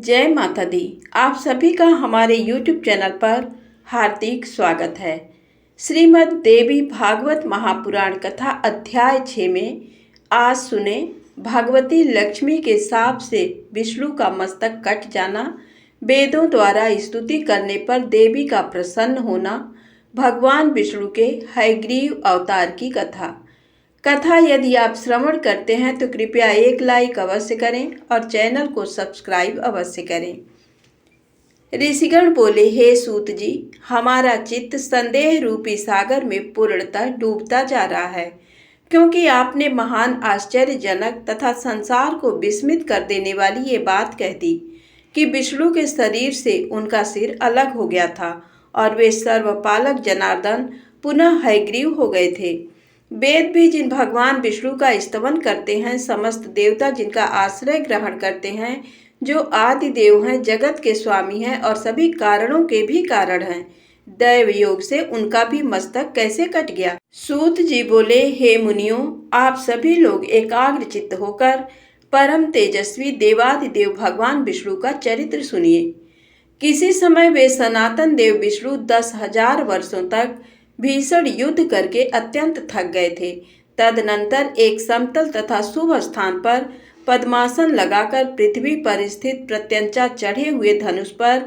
जय माता दी। आप सभी का हमारे YouTube चैनल पर हार्दिक स्वागत है। श्रीमद् देवी भागवत महापुराण कथा अध्याय 6 में आज सुने भगवती लक्ष्मी के शाप से विष्णु का मस्तक कट जाना, वेदों द्वारा स्तुति करने पर देवी का प्रसन्न होना, भगवान विष्णु के हयग्रीव अवतार की कथा। यदि आप श्रवण करते हैं तो कृपया एक लाइक अवश्य करें और चैनल को सब्सक्राइब अवश्य करें। ऋषिगण बोले, हे सूत जी, हमारा चित्त संदेह रूपी सागर में पूर्णतः डूबता जा रहा है, क्योंकि आपने महान आश्चर्यजनक तथा संसार को विस्मित कर देने वाली ये बात कह दी कि विष्णु के शरीर से उनका सिर अलग हो गया था और वे सर्वपालक जनार्दन पुनः हयग्रीव हो गए थे। वेद भी जिन भगवान विष्णु का स्तवन करते हैं, समस्त देवता जिनका आश्रय ग्रहण करते हैं, जो आदि देव हैं, जगत के स्वामी हैं और सभी कारणों के भी कारण हैं, दैव योग से उनका भी मस्तक कैसे कट गया। सूत जी बोले, हे मुनियों, आप सभी लोग एकाग्र चित्त होकर परम तेजस्वी देवादिदेव भगवान विष्णु का चरित्र सुनिए। किसी समय वे सनातन देव विष्णु 10,000 वर्षों तक भीषण युद्ध करके अत्यंत थक गए थे। तदनंतर एक समतल तथा शुभ स्थान पर पद्मासन लगाकर पृथ्वी पर स्थित प्रत्यंचा चढ़े हुए धनुष पर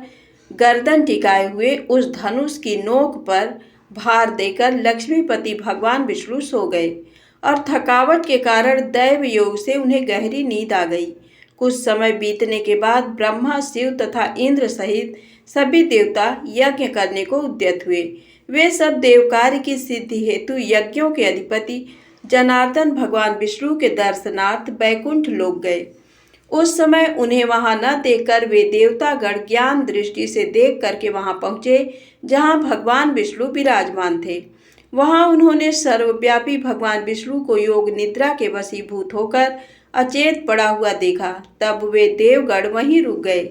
गर्दन टिकाए हुए उस धनुष की नोक पर भार देकर लक्ष्मीपति भगवान विष्णु सो गए और थकावट के कारण दैव योग से उन्हें गहरी नींद आ गई। कुछ समय बीतने के बाद ब्रह्मा, शिव तथा इंद्र सहित सभी देवता यज्ञ करने को उद्यत हुए। वे सब देव कार्य की सिद्धि हेतु यज्ञों के अधिपति जनार्दन भगवान विष्णु के दर्शनार्थ बैकुंठ लोक गए। उस समय उन्हें वहां न देखकर वे देवतागण ज्ञान दृष्टि से देख करके वहां पहुंचे जहां भगवान विष्णु विराजमान थे। वहां उन्होंने सर्वव्यापी भगवान विष्णु को योग निद्रा के वशीभूत होकर अचेत पड़ा हुआ देखा। तब वे देवगण वहीं रुक गए।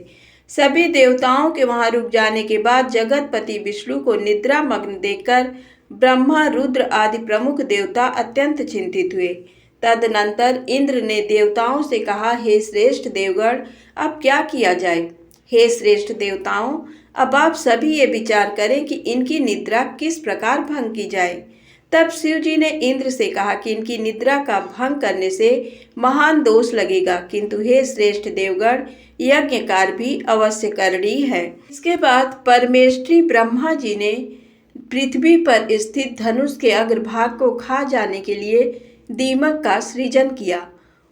सभी देवताओं के वहां रुक जाने के बाद जगतपति विष्णु को निद्रा मग्न देखकर ब्रह्मा, रुद्र आदि प्रमुख देवता अत्यंत चिंतित हुए। तदनंतर इंद्र ने देवताओं से कहा, हे श्रेष्ठ देवगण, अब क्या किया जाए। हे श्रेष्ठ देवताओं, अब आप सभी ये विचार करें कि इनकी निद्रा किस प्रकार भंग की जाए। तब शिव जी ने इंद्र से कहा कि इनकी निद्रा का भंग करने से महान दोष लगेगा, किंतु हे श्रेष्ठ देवगण, यज्ञ कार्य भी अवश्य करनी है। इसके बाद परमेष्ठी ब्रह्मा जी ने पृथ्वी पर स्थित धनुष के अग्रभाग को खा जाने के लिए दीमक का सृजन किया।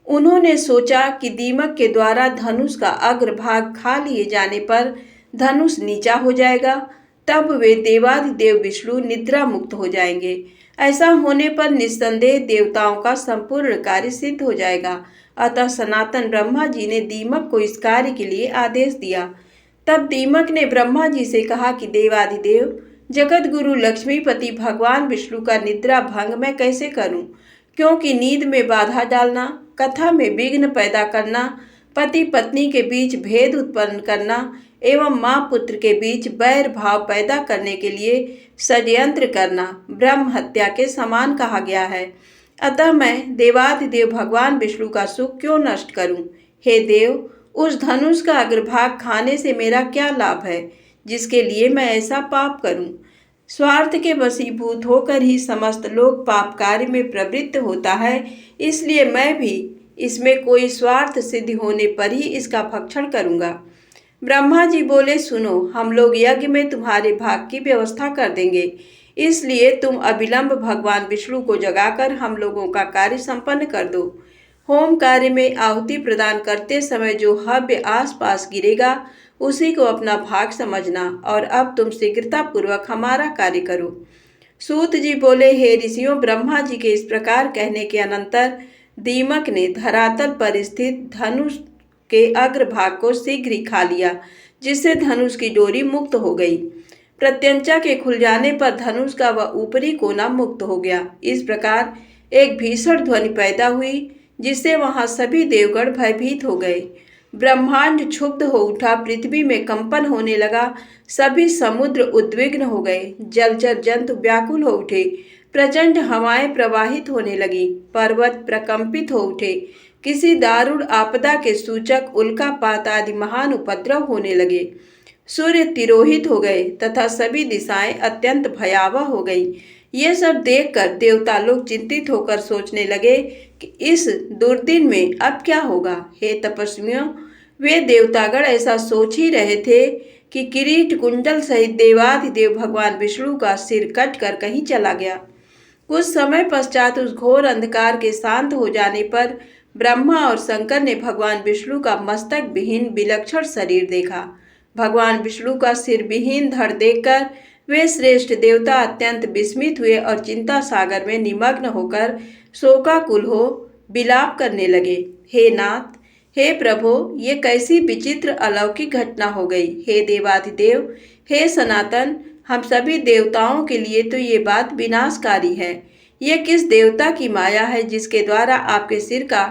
उन्होंने सोचा कि दीमक के द्वारा धनुष का अग्रभाग खा लिए जाने पर धनुष नीचा हो जाएगा, तब वे देवादिदेव विष्णु निद्रा मुक्त हो जाएंगे। ऐसा होने पर निस्संदेह देवताओं का संपूर्ण कार्य सिद्ध हो जाएगा। अतः सनातन ब्रह्मा जी ने दीमक को इस कार्य के लिए आदेश दिया। तब दीमक ने ब्रह्मा जी से कहा कि देवादिदेव, जगत गुरु लक्ष्मीपति भगवान विष्णु का निद्रा भंग मैं कैसे करूं, क्योंकि नींद में बाधा डालना, कथा में विघ्न पैदा करना, पति पत्नी के बीच भेद उत्पन्न करना एवं माँ पुत्र के बीच बैर भाव पैदा करने के लिए षड्यंत्र करना ब्रह्म हत्या के समान कहा गया है। अतः मैं देवादिदेव भगवान विष्णु का सुख क्यों नष्ट करूं। हे देव, उस धनुष का अग्रभाग खाने से मेरा क्या लाभ है, जिसके लिए मैं ऐसा पाप करूं। स्वार्थ के वशीभूत होकर ही समस्त लोग पाप कार्य में प्रवृत्त होता है, इसलिए मैं भी इसमें कोई स्वार्थ सिद्धि होने पर ही इसका भक्षण करूंगा। ब्रह्मा जी बोले, सुनो, हम लोग यज्ञ में तुम्हारे भाग की व्यवस्था कर देंगे, इसलिए तुम अविलंब भगवान विष्णु को जगाकर हम लोगों का कार्य संपन्न कर दो। होम कार्य में आहुति प्रदान करते समय जो हव्य आसपास गिरेगा उसी को अपना भाग समझना, और अब तुम शीघ्रता पूर्वक हमारा कार्य करो। सूत जी बोले, हे ऋषियों, ब्रह्मा जी के इस प्रकार कहने के अनंतर दीमक ने धरातल पर स्थित धनुष के अग्रभाग को शीघ्र ही खा लिया, जिससे धनुष की डोरी मुक्त हो गई। प्रत्यंचा के खुल जाने पर धनुष का वह ऊपरी कोना मुक्त हो गया। इस प्रकार एक भीषण ध्वनि पैदा हुई, जिससे वहां सभी देवगण भयभीत हो गए। ब्रह्मांड क्षुब्ध हो उठा, पृथ्वी में कंपन होने लगा, सभी समुद्र उद्विग्न हो गए, जलचर जंतु व्याकुल हो उठे, प्रचंड हवाएं प्रवाहित होने लगी, पर्वत प्रकंपित हो उठे, किसी दारुण आपदा के सूचक उल्कापात आदि महान उपद्रव होने लगे। सूर्य तिरोहित हो गए तथा सभी दिशाएं अत्यंत भयावह हो गई। ये सब देखकर देवता लोग चिंतित होकर सोचने लगे कि इस दुर्दिन में अब क्या होगा। हे तपस्वियों, वे देवतागण ऐसा सोच ही रहे थे कि किरीट कुंडल सहित देवाधिदेव भगवान विष्णु का सिर कट कर कहीं चला गया। कुछ समय पश्चात उस घोर अंधकार के शांत हो जाने पर ब्रह्मा और शंकर ने भगवान विष्णु का मस्तक विहीन विलक्षण शरीर देखा। भगवान विष्णु का सिर विहीन धड़ देखकर वे श्रेष्ठ देवता अत्यंत विस्मित हुए और चिंता सागर में निमग्न होकर शोकाकुल हो विलाप करने लगे। हे नाथ, हे प्रभु, ये कैसी विचित्र अलौकिक घटना हो गई। हे देवाधिदेव, हे सनातन, हम सभी देवताओं के लिए तो ये बात विनाशकारी है। ये किस देवता की माया है जिसके द्वारा आपके सिर का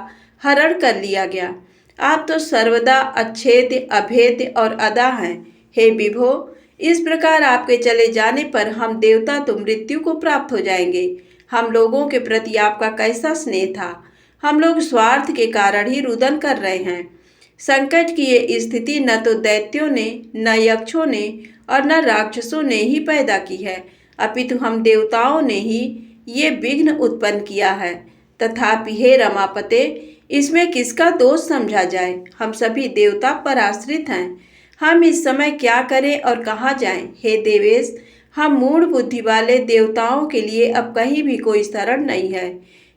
हरण कर लिया गया। आप तो सर्वदा अच्छेद्य, अभेद्य और अदा हैं। हे विभो, इस प्रकार आपके चले जाने पर हम देवता तो मृत्यु को प्राप्त हो जाएंगे। हम लोगों के प्रति आपका कैसा स्नेह था। हम लोग स्वार्थ के कारण ही रुदन कर रहे हैं। संकट की ये स्थिति न तो दैत्यों ने, न यक्षों ने और न राक्षसों ने ही पैदा की है, अपितु हम देवताओं ने ही ये विघ्न उत्पन्न किया है। तथापि हे रमापते, इसमें किसका दोष समझा जाए। हम सभी देवता पर आश्रित हैं। हम इस समय क्या करें और कहाँ जाएं। हे देवेश, हम मूढ़ बुद्धि वाले देवताओं के लिए अब कहीं भी कोई शरण नहीं है।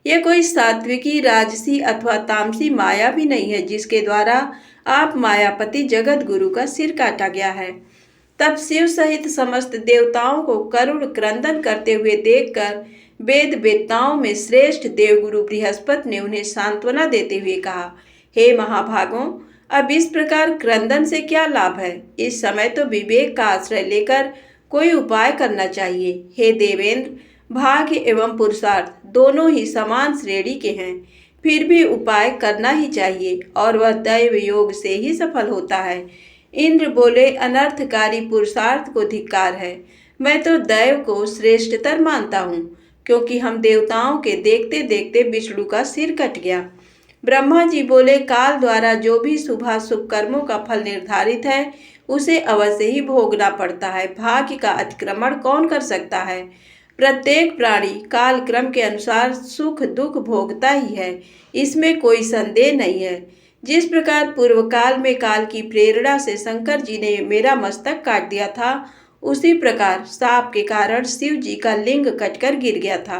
ये कोई सात्विकी, राजसी अथवा तामसी माया भी नहीं है जिसके द्वारा आप मायापति जगत गुरु का सिर काटा गया है। तब शिव सहित समस्त देवताओं को करुण क्रंदन करते हुए देखकर वेद वेत्ताओं में श्रेष्ठ देवगुरु बृहस्पति ने उन्हें सांत्वना देते हुए कहा, हे महाभागों, अब इस प्रकार क्रंदन से क्या लाभ है। इस समय तो विवेक का आश्रय लेकर कोई उपाय करना चाहिए। हे देवेंद्र, भाग्य एवं पुरुषार्थ दोनों ही समान श्रेणी के हैं, फिर भी उपाय करना ही चाहिए और वह दैव योग से ही सफल होता है। इंद्र बोले, अनर्थकारी पुरुषार्थ को धिक्कार है। मैं तो दैव को श्रेष्ठतर मानता हूँ, क्योंकि हम देवताओं के देखते देखते विष्णु का सिर कट गया। ब्रह्मा जी बोले, काल द्वारा जो भी शुभाशुभ कर्मों का फल निर्धारित है उसे अवश्य ही भोगना पड़ता है। भाग्य का अतिक्रमण कौन कर सकता है। प्रत्येक प्राणी काल क्रम के अनुसार सुख दुख भोगता ही है, इसमें कोई संदेह नहीं है। जिस प्रकार पूर्व काल में काल की प्रेरणा से शंकर जी ने मेरा मस्तक काट दिया था, उसी प्रकार साप के कारण शिव जी का लिंग कटकर गिर गया था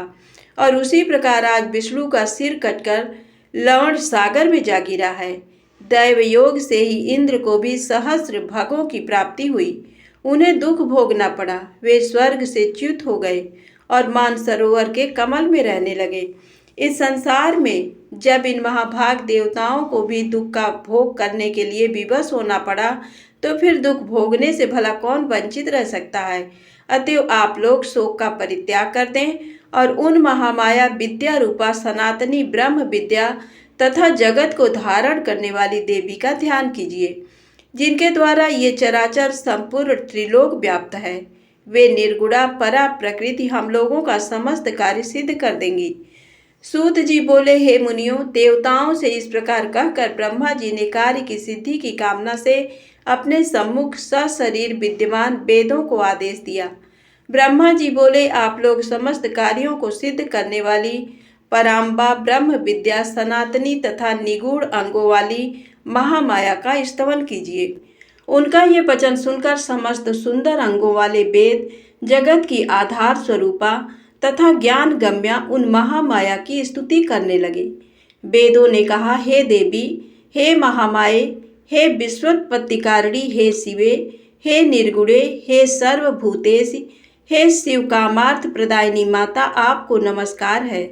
और उसी प्रकार आज विष्णु का सिर कटकर लवण सागर में जा गिरा है। दैव योग से ही इंद्र को भी सहस्र भगों की प्राप्ति हुई। उन्हें दुख भोगना पड़ा। वे स्वर्ग से च्युत हो गए और मानसरोवर के कमल में रहने लगे। इस संसार में जब इन महाभाग देवताओं को भी दुख का भोग करने के लिए विवश होना पड़ा, तो फिर दुख भोगने से भला कौन वंचित रह सकता है। अतएव आप लोग शोक का परित्याग कर दें और उन महामाया विद्या रूपा सनातनी ब्रह्म विद्या तथा जगत को धारण करने वाली देवी का ध्यान कीजिए, जिनके द्वारा ये चराचर संपूर्ण त्रिलोक व्याप्त है। वे निर्गुणा परा प्रकृति हम लोगों का समस्त कार्य सिद्ध कर देंगी। सूत जी बोले, हे मुनियों, देवताओं से इस प्रकार कहकर ब्रह्मा जी ने कार्य की सिद्धि की कामना से अपने सम्मुख सशरीर विद्यमान वेदों को आदेश दिया। ब्रह्मा जी बोले, आप लोग समस्त कार्यों को सिद्ध करने वाली पराम्बा ब्रह्म विद्या सनातनी तथा निगूढ़ अंगों वाली महामाया का स्तवन कीजिए। उनका ये वचन सुनकर समस्त सुंदर अंगों वाले वेद जगत की आधार स्वरूपा तथा ज्ञान गम्या उन महामाया की स्तुति करने लगे। वेदों ने कहा, हे देवी, हे महामाये, हे विश्वोत्पत्तिकारिणी, हे शिवे, हे निर्गुणे, हे सर्वभूतेश, हे शिव कामार्थ प्रदायिनी माता, आपको नमस्कार है।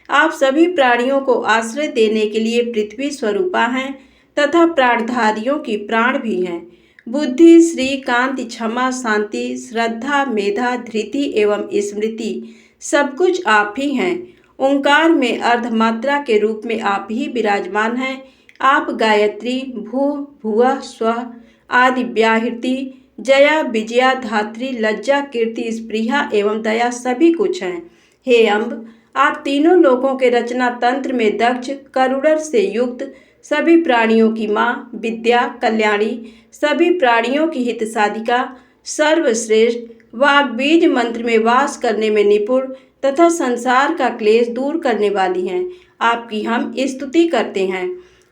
आप सभी प्राणियों को आश्रय देने के लिए पृथ्वी स्वरूपा हैं तथा प्राणधारियों की प्राण भी हैं। बुद्धि, श्री, कांति, क्षमा, शांति, श्रद्धा, मेधा, धृति एवं स्मृति सब कुछ आप ही हैं। ओंकार में अर्धमात्रा के रूप में आप ही विराजमान हैं। आप गायत्री, भू, भुवः, स्वः आदि व्याहृति, जया, विजया, धात्री, लज्जा, कीर्ति, स्पृहा एवं दया सभी कुछ हैं। हे अम्ब, आप तीनों लोकों के रचना तंत्र में दक्ष, करुणा से युक्त, सभी प्राणियों की माँ, विद्या कल्याणी, सभी प्राणियों की हित साधिका, सर्वश्रेष्ठ, वाग्बीज मंत्र में वास करने में निपुण तथा संसार का क्लेश दूर करने वाली हैं। आपकी हम स्तुति करते हैं।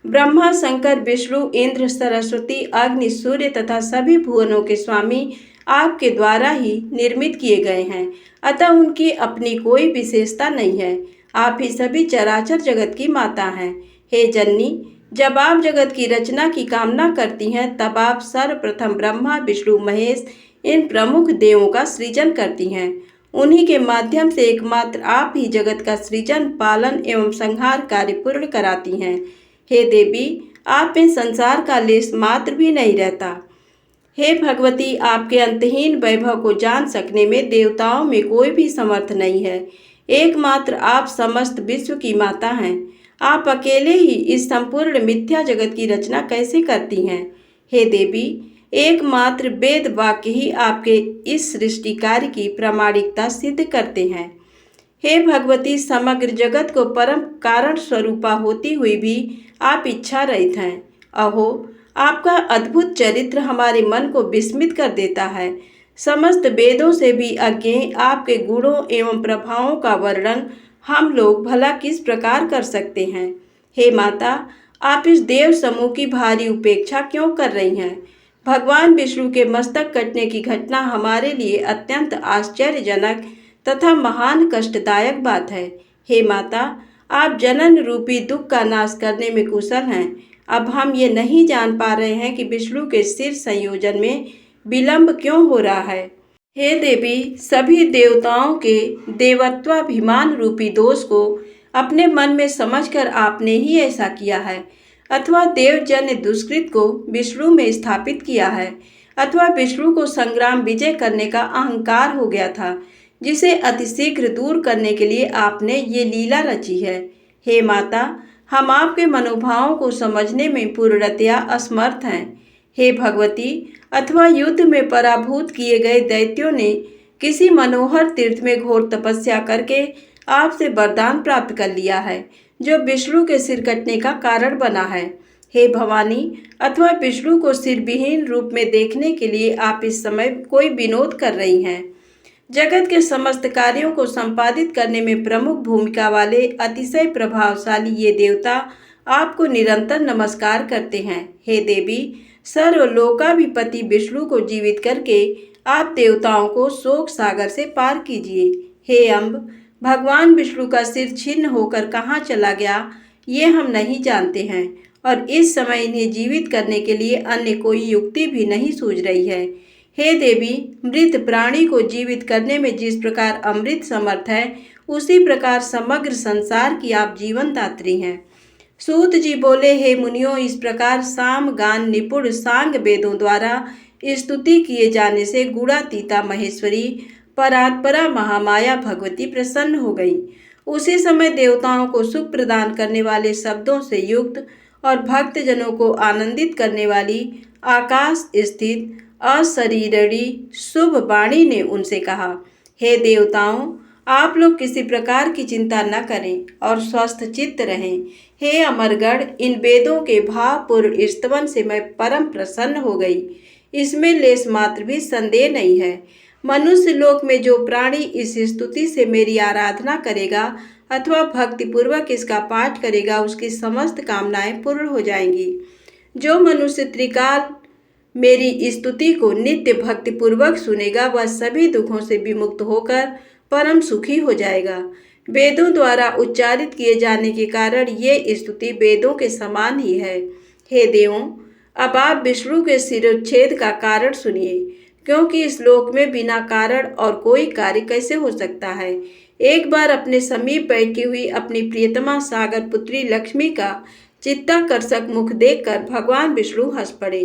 ब्रह्मा, शंकर, विष्णु, इंद्र, सरस्वती, अग्नि, सूर्य तथा सभी भुवनों के स्वामी आपके द्वारा ही निर्मित किए गए हैं, अतः उनकी अपनी कोई विशेषता नहीं है। आप ही सभी चराचर जगत की माता हैं। हे जननी, जब आप जगत की रचना की कामना करती हैं, तब आप सर्वप्रथम ब्रह्मा, विष्णु, महेश इन प्रमुख देवों का सृजन करती हैं। उन्हीं के माध्यम से एकमात्र आप ही जगत का सृजन, पालन एवं संहार कार्य पूर्ण कराती हैं। हे देवी, आप में संसार का लेश मात्र भी नहीं रहता। हे भगवती, आपके अंतहीन वैभव को जान सकने में देवताओं में कोई भी समर्थ नहीं है। एकमात्र आप समस्त विश्व की माता हैं। आप अकेले ही इस संपूर्ण मिथ्या जगत की रचना कैसे करती हैं? हे देवी, एकमात्र वेद वाक्य ही आपके इस सृष्टि कार्य की प्रामाणिकता सिद्ध करते हैं। हे भगवती, समग्र जगत को परम कारण स्वरूपा होती हुई भी आप इच्छा रहित हैं। अहो, आपका अद्भुत चरित्र हमारे मन को विस्मित कर देता है। समस्त वेदों से भी अज्ञेय आपके गुणों एवं प्रभावों का वर्णन हम लोग भला किस प्रकार कर सकते हैं? हे माता, आप इस देव समूह की भारी उपेक्षा क्यों कर रही हैं? भगवान विष्णु के मस्तक कटने की घटना हमारे लिए अत्यंत आश्चर्यजनक तथा महान कष्टदायक बात है। हे माता, आप जनन रूपी दुख का नाश करने में कुशल हैं। अब हम ये नहीं जान पा रहे हैं कि विष्णु के सिर संयोजन में विलंब क्यों हो रहा है। हे देवी, सभी देवताओं के देवत्वाभिमान रूपी दोष को अपने मन में समझकर आपने ही ऐसा किया है, अथवा देवजन्य दुष्कृत को विष्णु में स्थापित किया है, अथवा विष्णु को संग्राम विजय करने का अहंकार हो गया था, जिसे अतिशीघ्र दूर करने के लिए आपने ये लीला रची है। हे माता, हम आपके मनोभावों को समझने में पूर्णतया असमर्थ हैं। हे भगवती, अथवा युद्ध में पराभूत किए गए दैत्यों ने किसी मनोहर तीर्थ में घोर तपस्या करके आपसे वरदान प्राप्त कर लिया है, जो विष्णु के सिर कटने का कारण बना है। हे भवानी, अथवा विष्णु को सिरविहीन रूप में देखने के लिए आप इस समय कोई विनोद कर रही हैं। जगत के समस्त कार्यों को संपादित करने में प्रमुख भूमिका वाले अतिशय प्रभावशाली ये देवता आपको निरंतर नमस्कार करते हैं। हे देवी, सर्वलोकाधिपति विष्णु को जीवित करके आप देवताओं को शोक सागर से पार कीजिए। हे अम्ब, भगवान विष्णु का सिर छिन्न होकर कहाँ चला गया, ये हम नहीं जानते हैं, और इस समय इन्हें जीवित करने के लिए अन्य कोई युक्ति भी नहीं सूझ रही है। हे देवी, मृत प्राणी को जीवित करने में जिस प्रकार अमृत समर्थ है, उसी प्रकार समग्र संसार की आप जीवन दात्री हैं। सूत जी बोले, हे मुनियों, इस प्रकार साम गान निपुण सांग वेदों द्वारा स्तुति किए जाने से गुणातीता महेश्वरी परात्परा महामाया भगवती प्रसन्न हो गई। उसी समय देवताओं को सुख प्रदान करने वाले शब्दों से युक्त और भक्तजनों को आनंदित करने वाली आकाश स्थित अशरीरणी शुभ वाणी ने उनसे कहा, हे देवताओं, आप लोग किसी प्रकार की चिंता न करें और स्वस्थ चित्त रहें। हे अमरगढ़, इन वेदों के भावपूर्ण स्तवन से मैं परम प्रसन्न हो गई। इसमें लेश मात्र भी संदेह नहीं है। मनुष्य लोक में जो प्राणी इस स्तुति से मेरी आराधना करेगा अथवा भक्तिपूर्वक इसका पाठ करेगा, उसकी समस्त कामनाएं पूर्ण हो जाएंगी। जो मनुष्य त्रिकाल मेरी स्तुति को नित्य भक्तिपूर्वक सुनेगा, वह सभी दुखों से विमुक्त होकर परम सुखी हो जाएगा। वेदों द्वारा उच्चारित किए जाने के कारण ये स्तुति वेदों के समान ही है। हे देवों, अब आप विष्णु के शिरोच्छेद का कारण सुनिए, क्योंकि इस लोक में बिना कारण और कोई कार्य कैसे हो सकता है। एक बार अपने समीप बैठी हुई अपनी प्रियतमा सागर पुत्री लक्ष्मी का चित्ताकर्षक मुख देखकर भगवान विष्णु हंस पड़े।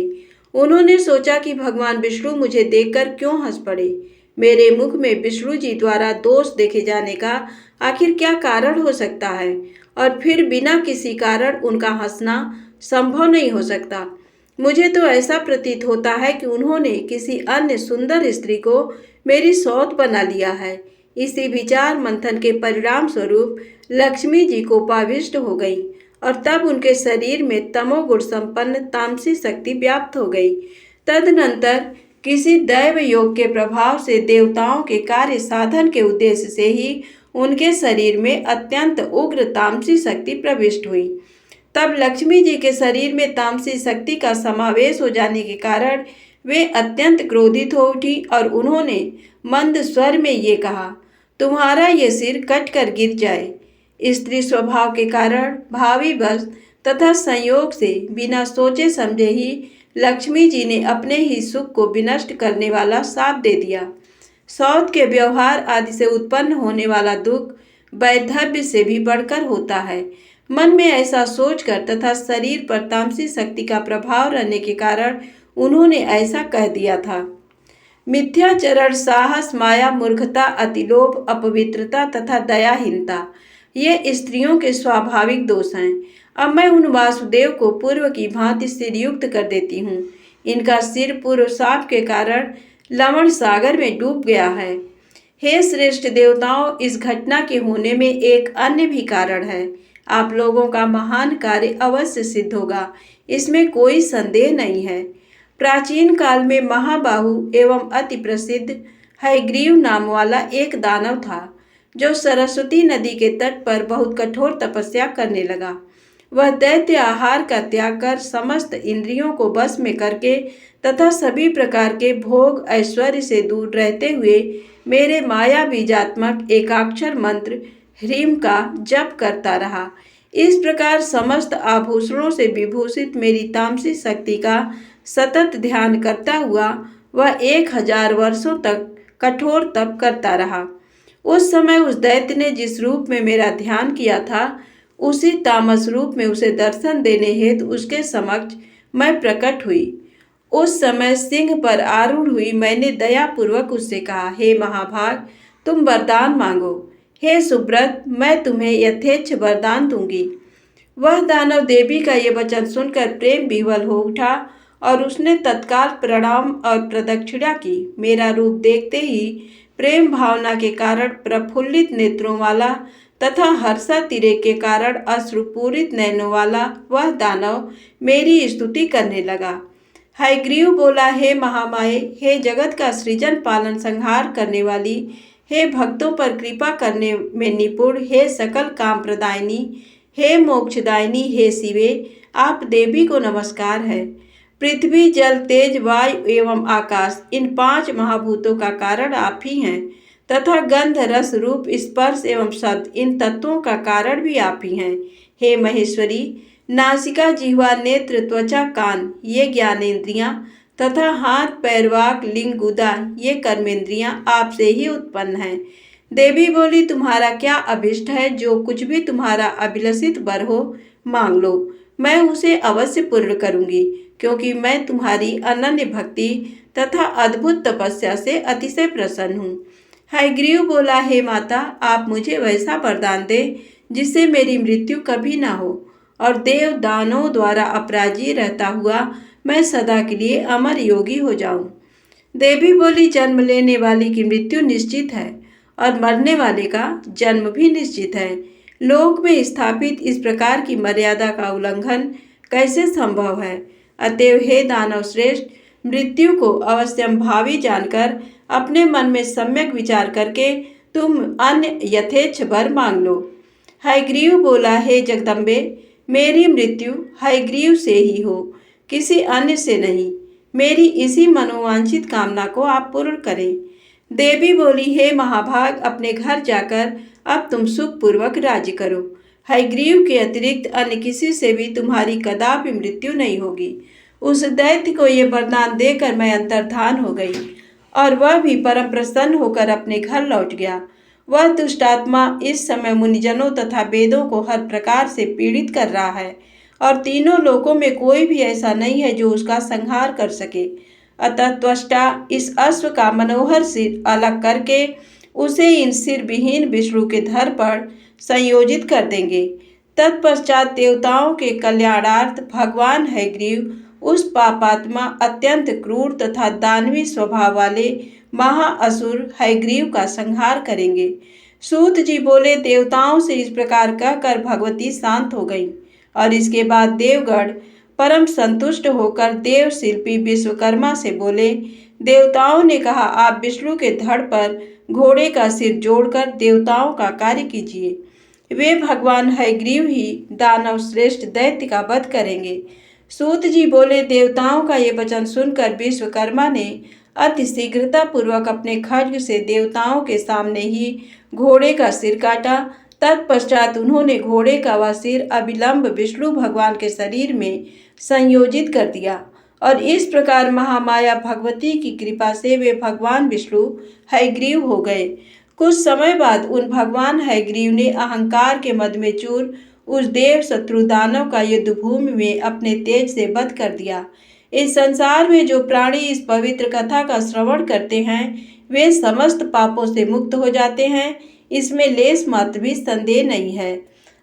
उन्होंने सोचा कि भगवान विष्णु मुझे देखकर क्यों हंस पड़े। मेरे मुख में विष्णु जी द्वारा दोष देखे जाने का आखिर क्या कारण हो सकता है, और फिर बिना किसी कारण उनका हंसना संभव नहीं हो सकता। मुझे तो ऐसा प्रतीत होता है कि उन्होंने किसी अन्य सुंदर स्त्री को मेरी सौत बना लिया है। इसी विचार मंथन के परिणाम स्वरूप लक्ष्मी जी कोपाविष्ट हो गई और तब उनके शरीर में तमोगुण संपन्न तामसी शक्ति व्याप्त हो गई। तदनंतर किसी दैव योग के प्रभाव से देवताओं के कार्य साधन के उद्देश्य से ही उनके शरीर में अत्यंत उग्र तामसी शक्ति प्रविष्ट हुई। तब लक्ष्मी जी के शरीर में तामसी शक्ति का समावेश हो जाने के कारण वे अत्यंत क्रोधित हो उठी और उन्होंने मंद स्वर में ये कहा, तुम्हारा ये सिर कट कर गिर जाए। स्त्री स्वभाव के कारण भावीवश तथा संयोग से बिना सोचे समझे ही लक्ष्मी जी ने अपने ही सुख को विनष्ट करने वाला शाप दे दिया। सौत के व्यवहार आदि से उत्पन्न होने वाला दुख वैधव्य से भी बढ़कर होता है। मन में ऐसा सोचकर तथा शरीर पर तामसी शक्ति का प्रभाव रहने के कारण उन्होंने ऐसा कह दिया था। मिथ्याचरण, साहस, माया, मूर्खता, अतिलोभ, अपवित्रता तथा दयाहीनता ये स्त्रियों के स्वाभाविक दोष हैं। अब मैं उन वासुदेव को पूर्व की भांति सिरयुक्त कर देती हूँ। इनका सिर पूर्व शाप के कारण लवण सागर में डूब गया है। हे श्रेष्ठ देवताओं, इस घटना के होने में एक अन्य भी कारण है। आप लोगों का महान कार्य अवश्य सिद्ध होगा, इसमें कोई संदेह नहीं है। प्राचीन काल में महाबाहु एवं अति प्रसिद्ध हयग्रीव नाम वाला एक दानव था, जो सरस्वती नदी के तट पर बहुत कठोर तपस्या करने लगा। वह दैत्य आहार का त्याग कर समस्त इंद्रियों को बस में करके तथा सभी प्रकार के भोग ऐश्वर्य से दूर रहते हुए मेरे माया बीजात्मक एकाक्षर मंत्र ह्रीम का जप करता रहा। इस प्रकार समस्त आभूषणों से विभूषित मेरी तामसी शक्ति का सतत ध्यान करता हुआ वह 1000 वर्षों तक कठोर तप करता रहा। उस समय उस दैत्य ने जिस रूप में मेरा ध्यान किया था, उसी तामस रूप में उसे दर्शन देने हेतु उसके समक्ष मैं प्रकट हुई। उस समय सिंह पर आरूढ़ हुई मैंने दयापूर्वक उससे कहा, हे महाभाग, तुम वरदान मांगो। हे सुब्रत, मैं तुम्हें यथेच्छ वरदान दूंगी। वह दानव देवी का ये वचन सुनकर प्रेम विह्वल हो उठा और उसने तत्काल प्रणाम और प्रदक्षिणा की। मेरा रूप देखते ही प्रेम भावना के कारण प्रफुल्लित नेत्रों वाला तथा हर्षातिरेक के कारण अश्रुपूरित नयनों वाला वह दानव मेरी स्तुति करने लगा। हयग्रीव बोला, हे महामाये, हे जगत का सृजन पालन संहार करने वाली, हे भक्तों पर कृपा करने में निपुण, हे सकल काम प्रदायिनी, हे मोक्षदायिनी, हे शिवे, आप देवी को नमस्कार है। पृथ्वी, जल, तेज, वायु एवं आकाश, इन 5 महाभूतों का कारण आप ही हैं तथा गंध, रस, रूप, स्पर्श एवं शब्द, इन तत्वों का कारण भी आप ही हैं। हे महेश्वरी, नासिका, जिह्वा, नेत्र, त्वचा, कान ये ज्ञानेंद्रियां तथा हाथ, पैर, वाक, लिंग, गुदा ये कर्मेंद्रियां आपसे ही उत्पन्न हैं। देवी बोली, तुम्हारा क्या अभिष्ट है? जो कुछ भी तुम्हारा अभिलषित वर हो मांग लो, मैं उसे अवश्य पूर्ण करूंगी, क्योंकि मैं तुम्हारी अनन्य भक्ति तथा अद्भुत तपस्या से अतिशय प्रसन्न हूँ। हयग्रीव बोला, हे माता, आप मुझे वैसा वरदान दे जिससे मेरी मृत्यु कभी ना हो और देव दानों द्वारा अपराजित रहता हुआ मैं सदा के लिए अमर योगी हो जाऊं। देवी बोली, जन्म लेने वाले की मृत्यु निश्चित है और मरने वाले का जन्म भी निश्चित है। लोक में स्थापित इस प्रकार की मर्यादा का उल्लंघन कैसे संभव है? अतएव हे दानव श्रेष्ठ, मृत्यु को अवश्यम भावी जानकर अपने मन में सम्यक विचार करके तुम अन्य यथेच्छ वर मांग लो। हयग्रीव बोला, हे जगदम्बे, मेरी मृत्यु हयग्रीव से ही हो, किसी अन्य से नहीं। मेरी इसी मनोवांछित कामना को आप पूर्ण करें। देवी बोली, हे महाभाग, अपने घर जाकर अब तुम सुखपूर्वक राज्य करो। हयग्रीव के अतिरिक्त अन्य किसी से भी तुम्हारी कदापि मृत्यु नहीं होगी। उस दैत्य को ये वरदान देकर मैं अंतर्धान हो गई और वह भी परम प्रसन्न होकर अपने घर लौट गया। वह दुष्टात्मा इस समय मुनिजनों तथा वेदों को हर प्रकार से पीड़ित कर रहा है और तीनों लोकों में कोई भी ऐसा नहीं है जो उसका संहार कर सके। अतः त्वष्टा इस अश्व का मनोहर सिर अलग करके उसे इन सिर विहीन विष्णु के धड़ पर संयोजित कर देंगे। तत्पश्चात देवताओं के कल्याणार्थ भगवान हयग्रीव उस पापात्मा, अत्यंत क्रूर तथा दानवी स्वभाव वाले महाअसुर हयग्रीव का संहार करेंगे। सूत जी बोले, देवताओं से इस प्रकार कहकर भगवती शांत हो गई और इसके बाद देवगढ़ परम संतुष्ट होकर देव शिल्पी विश्वकर्मा से बोले, देवताओं ने कहा आप विष्णु के धड़ पर घोड़े का सिर जोड़कर देवताओं का कार्य कीजिए। वे भगवान हयग्रीव ही दानव श्रेष्ठ दैत्य का वध करेंगे। सूत जी बोले, देवताओं का ये वचन सुनकर विश्वकर्मा ने अति शीघ्रता पूर्वक अपने खड्ग से देवताओं के सामने ही घोड़े का सिर काटा। तत्पश्चात उन्होंने घोड़े का वह सिर अविलंब विष्णु भगवान के शरीर में संयोजित कर दिया और इस प्रकार महामाया भगवती की कृपा से वे भगवान विष्णु हयग्रीव हो गए। कुछ समय बाद उन भगवान हयग्रीव ने अहंकार के मद में चूर उस देव शत्रु दानव का युद्ध भूमि में अपने तेज से वध कर दिया। इस संसार में जो प्राणी इस पवित्र कथा का श्रवण करते हैं वे समस्त पापों से मुक्त हो जाते हैं, इसमें लेश मात्र भी संदेह नहीं है।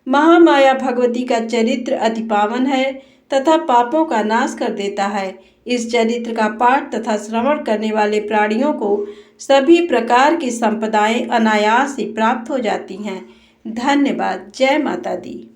महामाया भगवती का चरित्र अति पावन है तथा पापों का नाश कर देता है। इस चरित्र का पाठ तथा श्रवण करने वाले प्राणियों को सभी प्रकार की संपदाएं अनायास ही प्राप्त हो जाती हैं। धन्यवाद। जय माता दी।